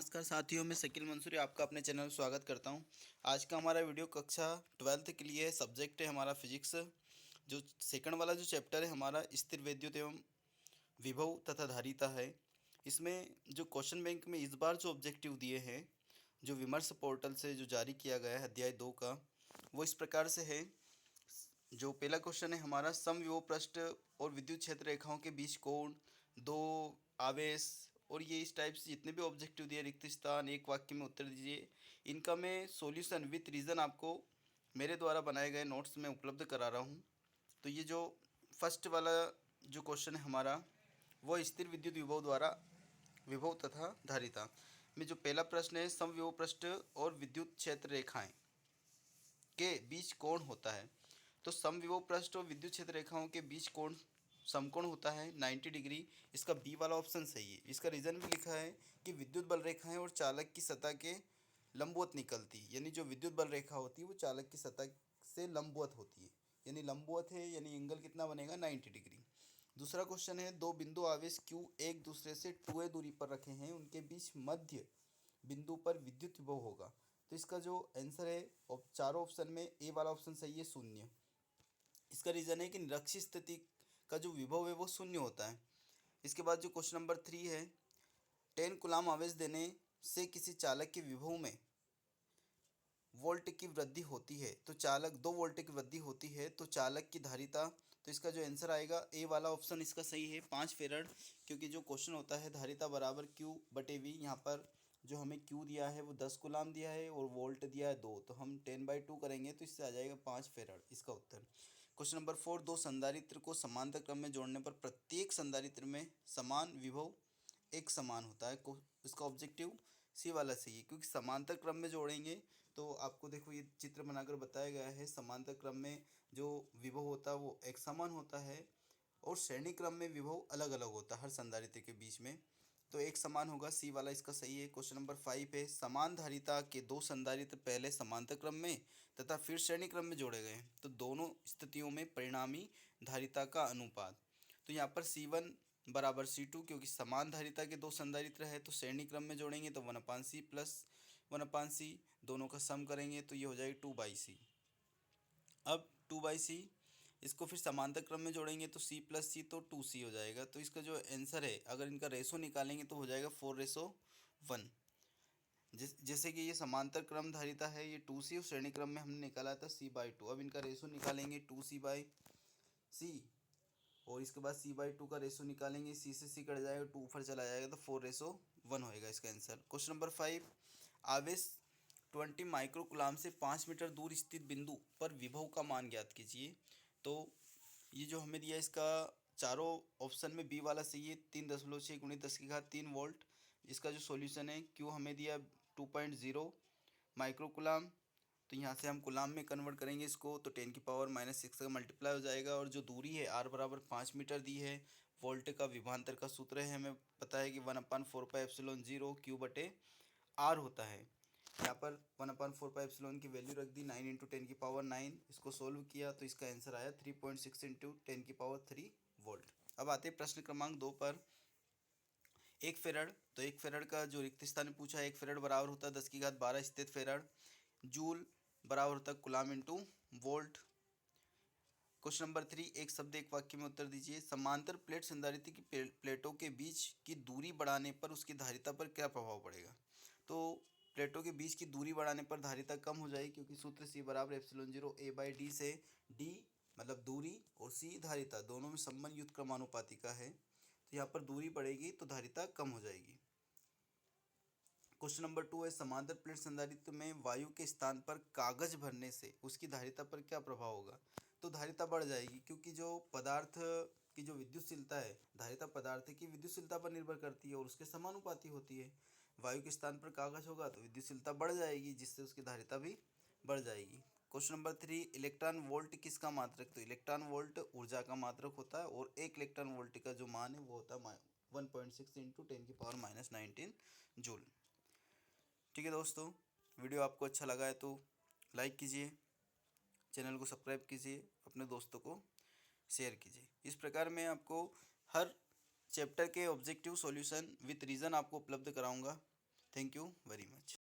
नमस्कार साथियों, मैं शकील मंसूरी आपका अपने चैनल में स्वागत करता हूं। आज का हमारा वीडियो कक्षा 12th के लिए सब्जेक्ट है हमारा फिजिक्स। जो सेकंड वाला जो चैप्टर है हमारा स्थिर विद्युत एवं विभव तथा धारिता है। इसमें जो क्वेश्चन बैंक में इस बार जो ऑब्जेक्टिव दिए हैं, जो विमर्श पोर्टल से जो जारी किया गया है अध्याय 2 का, वो इस प्रकार से है। जो पहला क्वेश्चन है हमारा, समविभव पृष्ठ और विद्युत क्षेत्र रेखाओं के बीच कोण, दो आवेश और ये इस टाइप से जितने भी ऑब्जेक्टिव दिए, रिक्त स्थान, एक वाक्य में उत्तर दीजिए। इनका मैं सॉल्यूशन विथ रीज़न आपको मेरे द्वारा बनाए गए नोट्स में उपलब्ध करा रहा हूँ। तो ये जो फर्स्ट वाला जो क्वेश्चन है हमारा, वो स्थिर विद्युत विभव द्वारा विभव तथा धारिता में जो पहला प्रश्न है, समविभव पृष्ठ और विद्युत क्षेत्र रेखाएं के बीच कोण होता है। तो समविभव पृष्ठ और विद्युत क्षेत्र रेखाओं के बीच कोण समकोण होता है 90 डिग्री। इसका बी वाला ऑप्शन सही है। इसका रीज़न भी लिखा है कि विद्युत बल रेखाएं और चालक की सतह के लंबवत निकलती, यानी जो विद्युत बल रेखा होती है वो चालक की सतह से लंबवत होती है, यानी लंबवत है, यानी एंगल कितना बनेगा 90 डिग्री। दूसरा क्वेश्चन है, दो बिंदु आवेश Q एक दूसरे से 2a दूरी पर रखे हैं, उनके बीच मध्य बिंदु पर विद्युत विभव होगा। तो इसका जो आंसर है, चारों ऑप्शन में ए वाला ऑप्शन सही है, शून्य। इसका रीज़न है कि निरक्षीय स्थिति का जो विभव है वो शून्य होता है। इसके बाद जो क्वेश्चन नंबर 3 है, 10 कूलाम आवेश देने से किसी चालक के विभव में वोल्ट की वृद्धि होती है, तो चालक 2 वोल्ट की वृद्धि होती है, तो चालक की धारिता। तो इसका जो आंसर आएगा ए वाला ऑप्शन इसका सही है, 5 फेरड। क्योंकि जो क्वेश्चन होता है धारिता बराबर Q बटे V, यहाँ पर जो हमें Q दिया है वो 10 कूलाम दिया है और वोल्ट दिया है 2, तो हम 10/2 करेंगे तो इससे आ जाएगा 5 फेरड इसका उत्तर। क्वेश्चन नंबर 4, दो संधारित्र को समांतर क्रम में जोड़ने पर प्रत्येक संधारित्र में समान विभव एक समान होता है। इसका ऑब्जेक्टिव सी वाला सही है, क्योंकि समांतर क्रम में जोड़ेंगे तो आपको देखो ये चित्र बनाकर बताया गया है, समांतर क्रम में जो विभव होता है वो एक समान होता है और श्रेणी क्रम में विभव अलग अलग होता है हर संधारित्र के बीच में, तो एक समान होगा, सी वाला इसका सही है। क्वेश्चन नंबर 5 है, समान धारिता के दो संधारित्र पहले समांतर क्रम में तथा फिर श्रेणी क्रम में जोड़े गए, तो दोनों स्थितियों में परिणामी धारिता का अनुपात। तो यहाँ पर C1 बराबर C2, क्योंकि समान धारिता के दो संधारित्र है तो श्रेणी क्रम में जोड़ेंगे तो 1/C प्लस 1/C, दोनों का सम करेंगे तो ये हो जाएगी 2/C। अब 2/C इसको फिर समांतर क्रम में जोड़ेंगे तो C प्लस C, तो 2C हो जाएगा। तो इसका जो आंसर है, अगर इनका रेशो निकालेंगे तो हो जाएगा 4:1। जैसे कि ये समांतर क्रम धारिता है, ये 2C और श्रेणी क्रम में हमने निकाला था C/2। अब इनका रेशो निकालेंगे 2C/C, और इसके बाद C/2 का रेशो निकालेंगे, C से C कट जाएगा, 2 ऊपर चला जाएगा तो 4:1 होएगा इसका आंसर। क्वेश्चन नंबर 5, आवेश 20 माइक्रोकुलाम से 5 मीटर दूर स्थित बिंदु पर विभव का मान ज्ञात कीजिए। तो ये जो हमें दिया इसका चारों ऑप्शन में बी वाला सही है, 3.6 × 10⁻³ वोल्ट। इसका जो सॉल्यूशन है, क्यू हमें दिया 2.0 माइक्रोकुलाम, तो यहाँ से हम कुलाम में कन्वर्ट करेंगे इसको तो 10⁻⁻6 का मल्टीप्लाई हो जाएगा। और जो दूरी है आर बराबर 5 मीटर दी है, वोल्ट का विभवांतर का सूत्र है, हमें पता है कि 1/4πε0 Q बटे आर होता है। यहाँ पर 1/4πε की वैल्यू रख दी, 9 × 10⁹, इसको सोल्व किया तो इसका आंसर आया 3.6 × 10⁻³ वोल्ट। अब आते हैं प्रश्न क्रमांक 2 पर। 1 फेरड, तो 1 फेरड का जो रिक्त स्थान में पूछा है, 1 फेरड बराबर होता है 10⁻12 स्थित फेरड। जूल बराबर होता है coulomb into volt. Question number 3, एक शब्द एक वाक्य में उत्तर दीजिए। समांतर प्लेट संधारित्र की प्लेटों के बीच की दूरी बढ़ाने पर उसकी धारिता पर क्या प्रभाव पड़ेगा। तो प्लेटों के बीच की दूरी बढ़ाने पर धारिता कम हो जाएगी, क्योंकि सूत्र C बराबर ε0 A/d से d मतलब दूरी और C धारिता, दोनों में संबंध युक्त क्रमानुपाती का है, तो यहाँ पर दूरी बढ़ेगी तो धारिता कम हो जाएगी। क्वेश्चन नंबर 2 है, समांतर प्लेट संधारित्र में वायु के स्थान पर कागज भरने से उसकी धारिता पर क्या प्रभाव होगा। तो धारिता बढ़ जाएगी, क्योंकि जो पदार्थ की जो विद्युतशीलता है, धारिता पदार्थ की विद्युतशीलता पर निर्भर करती है और उसके समानुपाती होती है। वायु के स्थान पर कागज होगा तो विद्युतशीलता बढ़ जाएगी, जिससे उसकी धारिता भी बढ़ जाएगी। क्वेश्चन नंबर 3, इलेक्ट्रॉन वोल्ट किसका मात्रक। तो इलेक्ट्रॉन वोल्ट ऊर्जा का मात्रक होता है, और 1 इलेक्ट्रॉन वोल्ट का जो मान है वो होता है 1.6 × 10⁻⁻19 जूल। ठीक है दोस्तों, वीडियो आपको अच्छा लगा है तो लाइक कीजिए, चैनल को सब्सक्राइब कीजिए, अपने दोस्तों को शेयर कीजिए। इस प्रकार मैं आपको हर चैप्टर के ऑब्जेक्टिव सॉल्यूशन विथ रीज़न आपको उपलब्ध कराऊंगा। Thank you very much.